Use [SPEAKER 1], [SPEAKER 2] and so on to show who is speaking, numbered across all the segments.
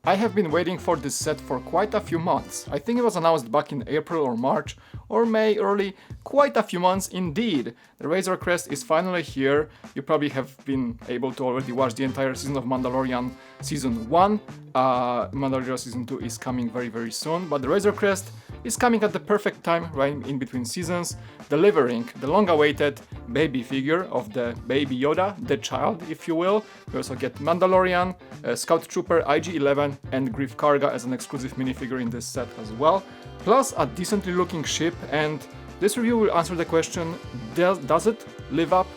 [SPEAKER 1] I have been waiting for this set for quite a few months. I think it was announced back in April or March or May early, quite a few months indeed. The Razor Crest is finally here. You probably have been able to already watch the entire season of Mandalorian Season 1. Mandalorian Season 2 is coming very soon, but the Razor Crest is coming at the perfect time, right in between seasons, delivering the long-awaited baby figure of the Baby Yoda, the child, if you will. We also get Mandalorian, Scout Trooper, IG-11, and Grief Karga as an exclusive minifigure in this set as well, plus a decently looking ship. And this review will answer the question, does it live up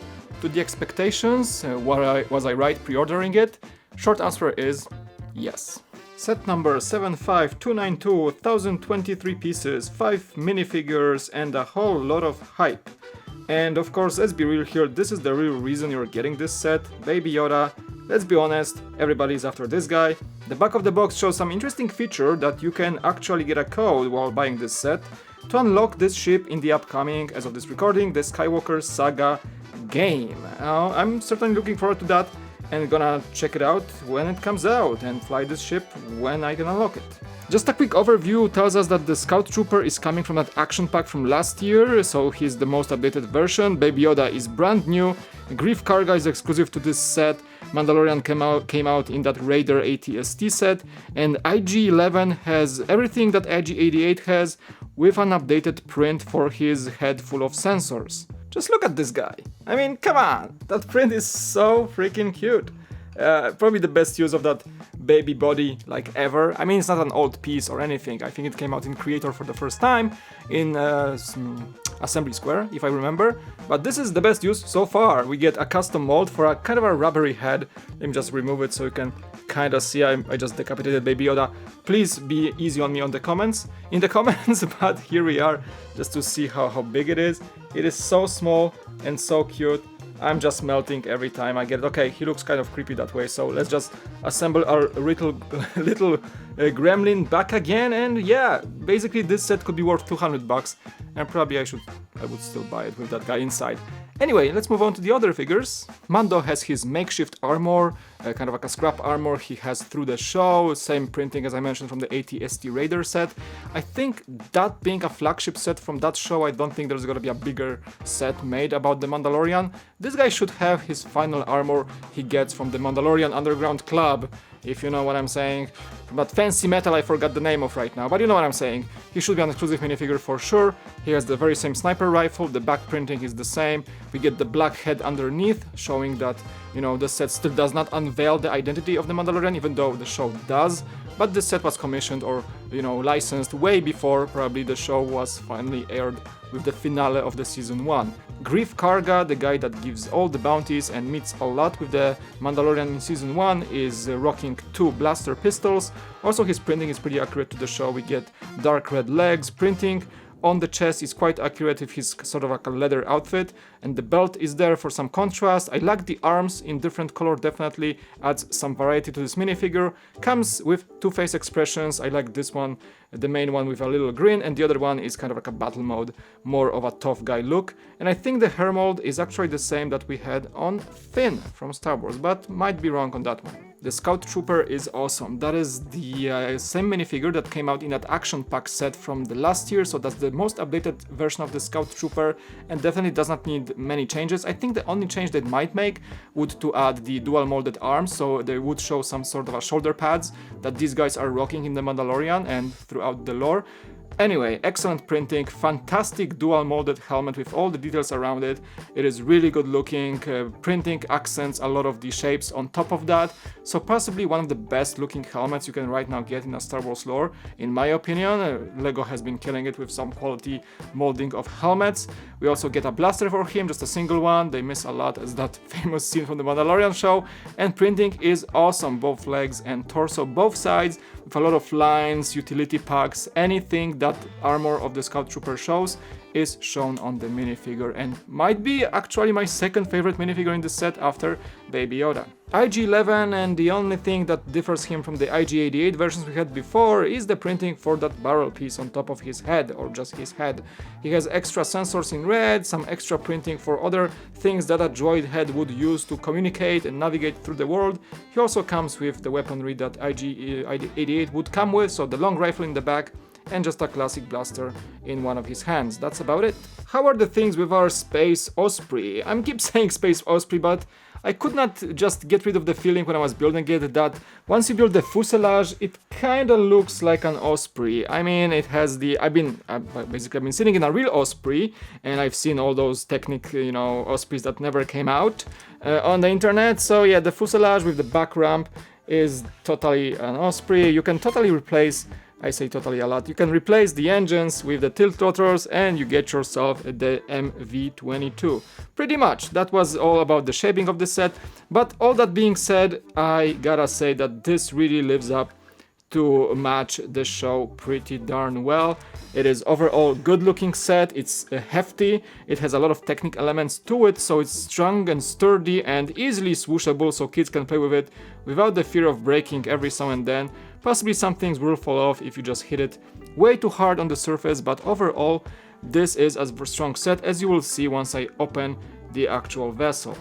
[SPEAKER 1] to the expectations? Was I right pre-ordering it? Short answer is yes. Set number 75292, 1023 pieces, 5 minifigures, and a whole lot of hype. And of course, let's be real here, this is the real reason you're getting this set, Baby Yoda. Let's be honest, everybody's after this guy. The back of the box shows some interesting feature that you can actually get a code while buying this set to unlock this ship in the upcoming, as of this recording, the Skywalker Saga game. I'm certainly looking forward to that and gonna check it out when it comes out and fly this ship when I can unlock it. Just a quick overview tells us that the Scout Trooper is coming from that action pack from last year, so he's the most updated version. Baby Yoda is brand new, Grief Karga is exclusive to this set, Mandalorian came out in that Raider AT-ST set, and IG-11 has everything that IG-88 has, with an updated print for his head full of sensors. Just look at this guy. I mean, come on, that print is so freaking cute. Probably the best use of that baby body like ever. I mean, it's not an old piece or anything. I think it came out in Creator for the first time in Assembly Square, if I remember. But this is the best use so far. We get a custom mold for a kind of a rubbery head. Let me just remove it so you can kind of see I just decapitated Baby Yoda. Please be easy on me in the comments, but here we are, just to see how big it is. It is so small and so cute. I'm just melting every time I get it. Okay, he looks kind of creepy that way, so let's just assemble our little gremlin back again. And yeah, basically this set could be worth $200, and probably I would still buy it with that guy inside. Anyway, let's move on to the other figures. Mando has his makeshift armor, kind of like a scrap armor he has through the show, same printing as I mentioned from the AT-ST Raider set. I think that being a flagship set from that show, I don't think there's gonna be a bigger set made about the Mandalorian. This guy should have his final armor he gets from the Mandalorian Underground Club, if you know what I'm saying. From that fancy metal I forgot the name of right now, but you know what I'm saying. He should be an exclusive minifigure for sure. He has the very same sniper rifle, the back printing is the same. We get the black head underneath, showing that, you know, the set still does not unveil the identity of the Mandalorian, even though the show does. But this set was commissioned or, you know, licensed way before probably the show was finally aired with the finale of the season 1. Grief Karga, the guy that gives all the bounties and meets a lot with the Mandalorian in season 1, is rocking 2 blaster pistols. Also, his printing is pretty accurate to the show. We get dark red legs, printing on the chest is quite accurate with his sort of like a leather outfit, and the belt is there for some contrast. I like the arms in different color, definitely adds some variety to this minifigure. Comes with 2 face expressions. I like this one, the main one with a little grin, and the other one is kind of like a battle mode, more of a tough guy look. And I think the hair mold is actually the same that we had on Finn from Star Wars, but might be wrong on that one. The Scout Trooper is awesome. That is the same minifigure that came out in that action pack set from the last year, so that's the most updated version of the Scout Trooper and definitely does not need many changes. I think the only change they might make would to add the dual molded arms, so they would show some sort of a shoulder pads that these guys are rocking in the Mandalorian and throughout the lore. Anyway, excellent printing, fantastic dual molded helmet with all the details around it. It is really good looking, printing accents a lot of the shapes on top of that. So possibly one of the best looking helmets you can right now get in a Star Wars lore, in my opinion. LEGO has been killing it with some quality molding of helmets. We also get a blaster for him, just a single one. They miss a lot as that famous scene from the Mandalorian show. And printing is awesome, both legs and torso, both sides, with a lot of lines, utility packs, anything that armor of the Scout Trooper shows is shown on the minifigure and might be actually my second favorite minifigure in the set after Baby Yoda. IG-11, and the only thing that differs him from the IG-88 versions we had before is the printing for that barrel piece on top of his head, or just his head. He has extra sensors in red, some extra printing for other things that a droid head would use to communicate and navigate through the world. He also comes with the weaponry that IG-88 would come with, so the long rifle in the back and just a classic blaster in one of his hands. That's about it. How are the things with our Space Osprey? I keep saying Space Osprey, but I could not just get rid of the feeling when I was building it that once you build the fuselage, it kinda looks like an Osprey. I mean, it has the... I've been sitting in a real Osprey, and I've seen all those Technic, Ospreys that never came out on the internet. So yeah, the fuselage with the back ramp is totally an Osprey. You can totally replace... I say totally a lot. You can replace the engines with the tilt rotors and you get yourself the MV-22. Pretty much, that was all about the shaping of the set. But all that being said, I gotta say that this really lives up to match the show pretty darn well. It is overall good looking set, it's hefty, it has a lot of Technic elements to it, so it's strong and sturdy and easily swooshable so kids can play with it without the fear of breaking every so and then. Possibly some things will fall off if you just hit it way too hard on the surface, but overall this is a strong set, as you will see once I open the actual vessel.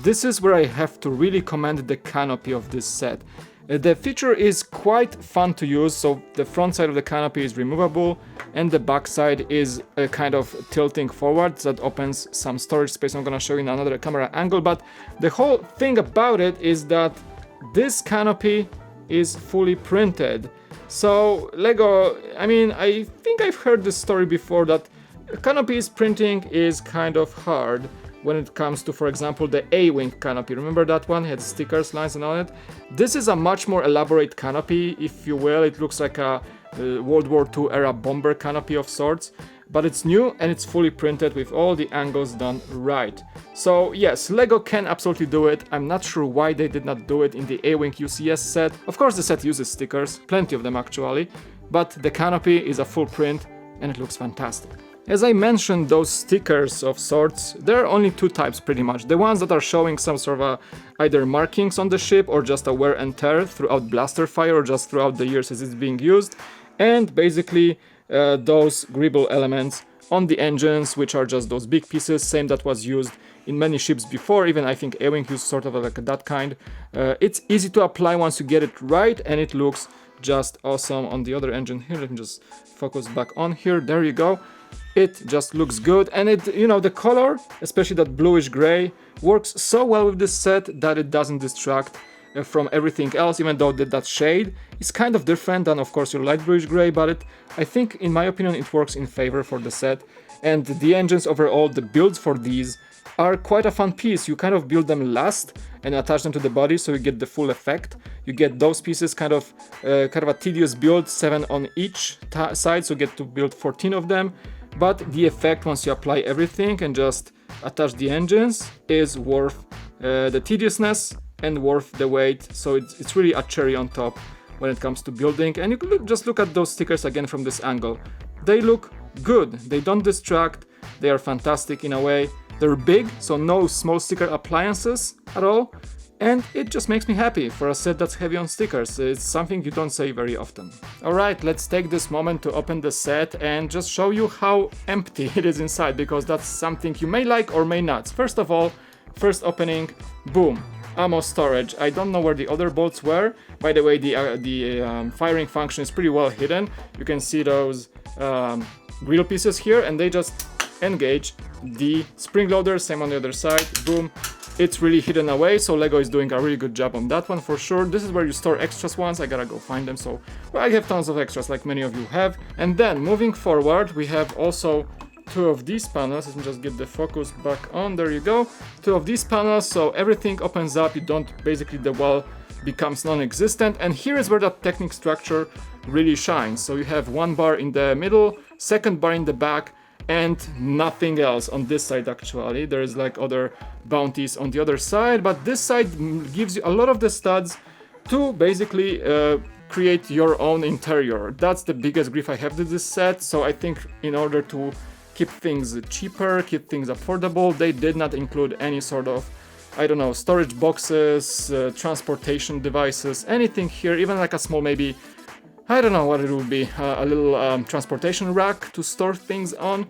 [SPEAKER 1] This is where I have to really commend the canopy of this set. The feature is quite fun to use, so the front side of the canopy is removable and the back side is kind of tilting forward, so that opens some storage space. I'm gonna show you in another camera angle, but the whole thing about it is that this canopy is fully printed. So Lego, I think I've heard this story before that canopy's printing is kind of hard when it comes to, for example, the A-Wing canopy. Remember that one? It had stickers, lines and on it. This is a much more elaborate canopy, if you will. It looks like a World War II era bomber canopy of sorts, but it's new and it's fully printed with all the angles done right. So yes, Lego can absolutely do it. I'm not sure why they did not do it in the A-Wing UCS set. Of course the set uses stickers, plenty of them actually, but the canopy is a full print and it looks fantastic. As I mentioned, those stickers of sorts, there are only two types pretty much. The ones that are showing some sort of either markings on the ship or just a wear and tear throughout blaster fire or just throughout the years as it's being used. And basically those gribble elements on the engines, which are just those big pieces, same that was used in many ships before. Even I think A-Wing used sort of like that kind. It's easy to apply once you get it right and it looks just awesome on the other engine here. Let me just focus back on here. There you go. It just looks good, and it, the color, especially that bluish gray, works so well with this set that it doesn't distract from everything else, even though that shade is kind of different than, of course, your light bluish gray, but I think, in my opinion, it works in favor for the set. And the engines overall, the builds for these are quite a fun piece. You kind of build them last and attach them to the body so you get the full effect. You get those pieces kind of a tedious build, 7 on each side, so you get to build 14 of them. But the effect once you apply everything and just attach the engines is worth the tediousness and worth the weight. So it's really a cherry on top when it comes to building. And you can just look at those stickers again from this angle. They look good, they don't distract, they are fantastic in a way. They're big, so no small sticker appliances at all. And it just makes me happy for a set that's heavy on stickers. It's something you don't say very often. Alright, let's take this moment to open the set and just show you how empty it is inside, because that's something you may like or may not. First of all, first opening, boom, ammo storage. I don't know where the other bolts were. By the way, the firing function is pretty well hidden. You can see those grill pieces here, and they just engage the spring loader. Same on the other side, boom. It's really hidden away, so Lego is doing a really good job on that one for sure. This is where you store extras ones. I gotta go find them, so well, I have tons of extras like many of you have. And then moving forward, we have also two of these panels. Let me just get the focus back on. There you go. Two of these panels, so everything opens up. You don't, basically the wall becomes non-existent. And here is where that Technic Structure really shines. So you have one bar in the middle, second bar in the back, and nothing else on this side actually. There is like other bounties on the other side, but this side gives you a lot of the studs to basically create your own interior. That's the biggest grief I have with this set, so I think in order to keep things cheaper, keep things affordable. They did not include any sort of, I don't know, storage boxes, transportation devices, anything here, even like a small, maybe, I don't know what it would be, a little transportation rack to store things on.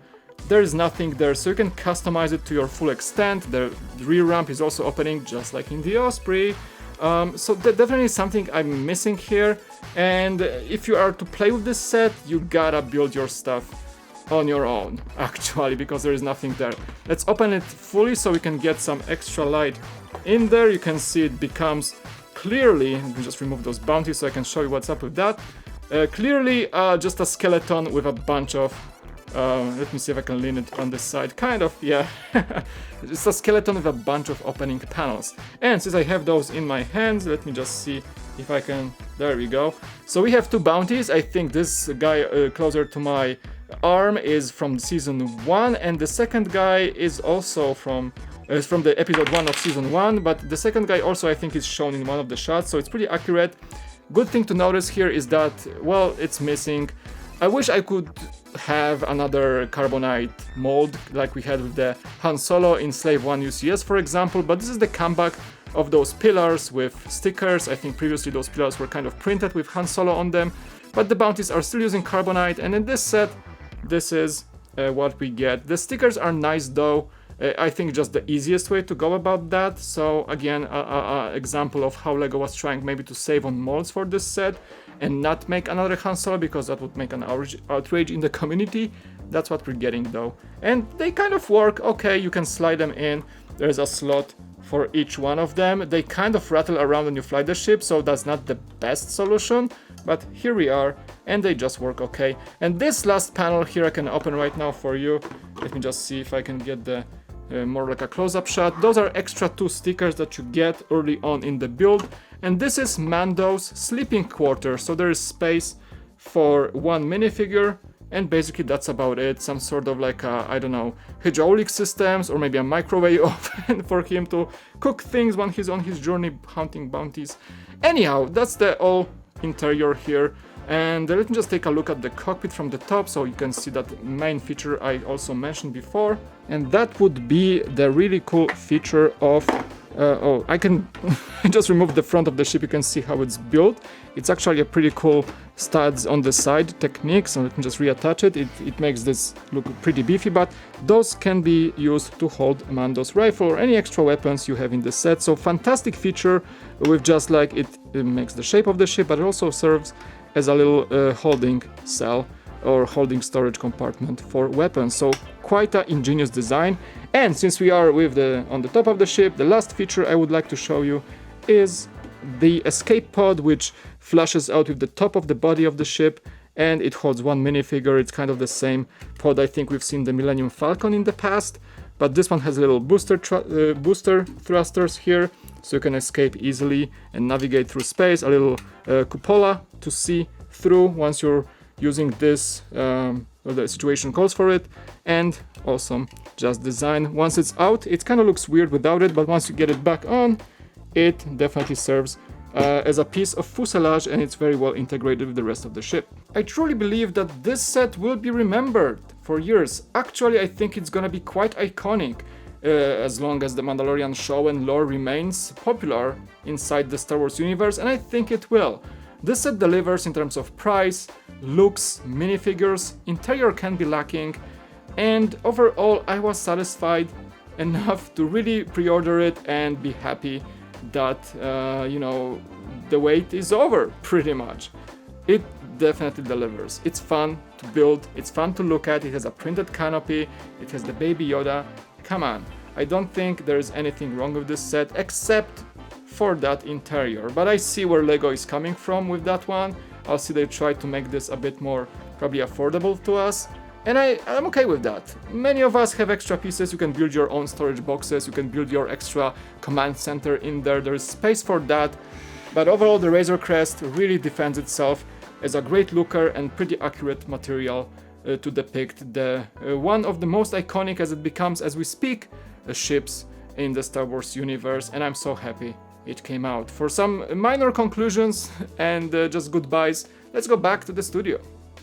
[SPEAKER 1] There is nothing there, so you can customize it to your full extent. The rear ramp is also opening just like in the Osprey. So definitely something I'm missing here, and if you are to play with this set, you gotta build your stuff on your own, actually, because there is nothing there. Let's open it fully so we can get some extra light in there. You can see it becomes clearly, let me just remove those bounties so I can show you what's up with that. Clearly just a skeleton with a bunch of let me see if I can lean it on this side. Kind of, yeah. It's a skeleton with a bunch of opening panels. And since I have those in my hands, let me just see if I can... There we go. So we have two bounties. I think this guy closer to my arm is from season 1, and the second guy is also from the episode 1 of season 1, but the second guy also I think is shown in one of the shots, so it's pretty accurate. Good thing to notice here is that, well, it's missing. I wish I could have another carbonite mold like we had with the Han Solo in Slave 1 UCS, for example, but this is the comeback of those pillars with stickers. I think previously those pillars were kind of printed with Han Solo on them, but the bounties are still using carbonite, and in this set, this is what we get. The stickers are nice though. I think just the easiest way to go about that. So again, example of how LEGO was trying maybe to save on molds for this set and not make another Han Solo, because that would make an outrage in the community. That's what we're getting though. And they kind of work. Okay, you can slide them in. There's a slot for each one of them. They kind of rattle around when you fly the ship, so that's not the best solution, but here we are, and they just work okay. And this last panel here I can open right now for you. Let me just see if I can get the more like a close-up shot. Those are extra 2 stickers that you get early on in the build, and this is Mando's sleeping quarters, so there is space for 1 minifigure, and basically that's about it. Some sort of like a, I don't know, hydraulic systems or maybe a microwave oven for him to cook things when he's on his journey hunting bounties. Anyhow, that's the all interior here. And let me just take a look at the cockpit from the top so you can see that main feature I also mentioned before. And that would be the really cool feature of... oh, I can just remove the front of the ship. You can see how it's built. It's actually a pretty cool studs on the side technique. So let me just reattach it. It makes this look pretty beefy, but those can be used to hold Mando's rifle or any extra weapons you have in the set. So fantastic feature with just like it makes the shape of the ship, but it also serves as a little holding cell or holding storage compartment for weapons. So quite an ingenious design. And since we are with on the top of the ship, the last feature I would like to show you is the escape pod, which flashes out with the top of the body of the ship, and it holds 1 minifigure. It's kind of the same pod I think we've seen the Millennium Falcon in the past, but this one has a little booster thrusters here, so you can escape easily and navigate through space. A little cupola to see through once you're using this, the situation calls for it, and awesome just design. Once it's out, it kind of looks weird without it, but once you get it back on, it definitely serves as a piece of fuselage, and it's very well integrated with the rest of the ship. I truly believe that this set will be remembered for years. Actually, I think it's gonna be quite iconic as long as the Mandalorian show and lore remains popular inside the Star Wars universe, and I think it will. This set delivers in terms of price, looks, minifigures. Interior can be lacking, and overall I was satisfied enough to really pre-order it and be happy that you know, the wait is over pretty much. It definitely delivers. It's fun to build, it's fun to look at, it has a printed canopy, it has the Baby Yoda. Come on, I don't think there's anything wrong with this set except for that interior, but I see where LEGO is coming from with that one. I'll see they try to make this a bit more probably affordable to us, and I'm okay with that. Many of us have extra pieces. You can build your own storage boxes, you can build your extra command center in there, there's space for that. But overall the Razor Crest really defends itself as a great looker and pretty accurate material to depict the one of the most iconic, as it becomes as we speak, ships in the Star Wars universe, and I'm so happy it came out. For some minor conclusions and just goodbyes, let's go back to the studio.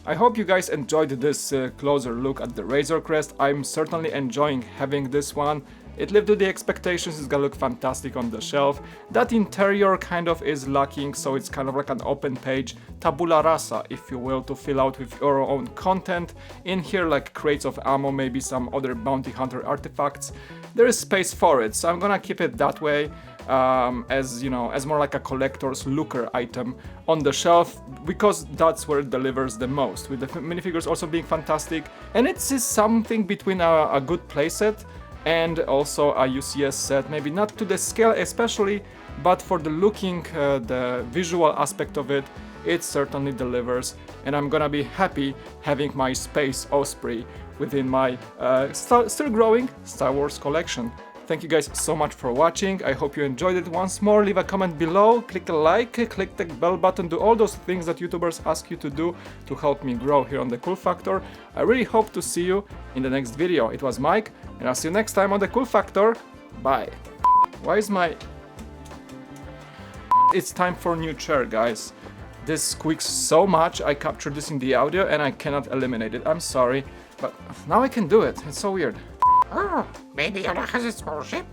[SPEAKER 1] I hope you guys enjoyed this closer look at the Razor Crest. I'm certainly enjoying having this one. It lived to the expectations, it's gonna look fantastic on the shelf. That interior kind of is lacking, so it's kind of like an open page, tabula rasa, if you will, to fill out with your own content. In here, like crates of ammo, maybe some other bounty hunter artifacts. There is space for it, so I'm gonna keep it that way. As you know, as more like a collector's looker item on the shelf, because that's where it delivers the most, with the minifigures also being fantastic. And it's something between a good playset and also a UCS set, maybe not to the scale especially, but for the looking, the visual aspect of it, it certainly delivers, and I'm gonna be happy having my Space Osprey within my still growing Star Wars collection. Thank you guys so much for watching. I hope you enjoyed it. Once more, leave a comment below, click a like, click the bell button, do all those things that YouTubers ask you to do to help me grow here on The Cool Factor. I really hope to see you in the next video. It was Mike, and I'll see you next time on The Cool Factor. Bye. Why is my... It's time for a new chair, guys. This squeaks so much, I captured this in the audio and I cannot eliminate it. I'm sorry, but now I can do it. It's so weird.
[SPEAKER 2] Oh, maybe Yoda has a small ship.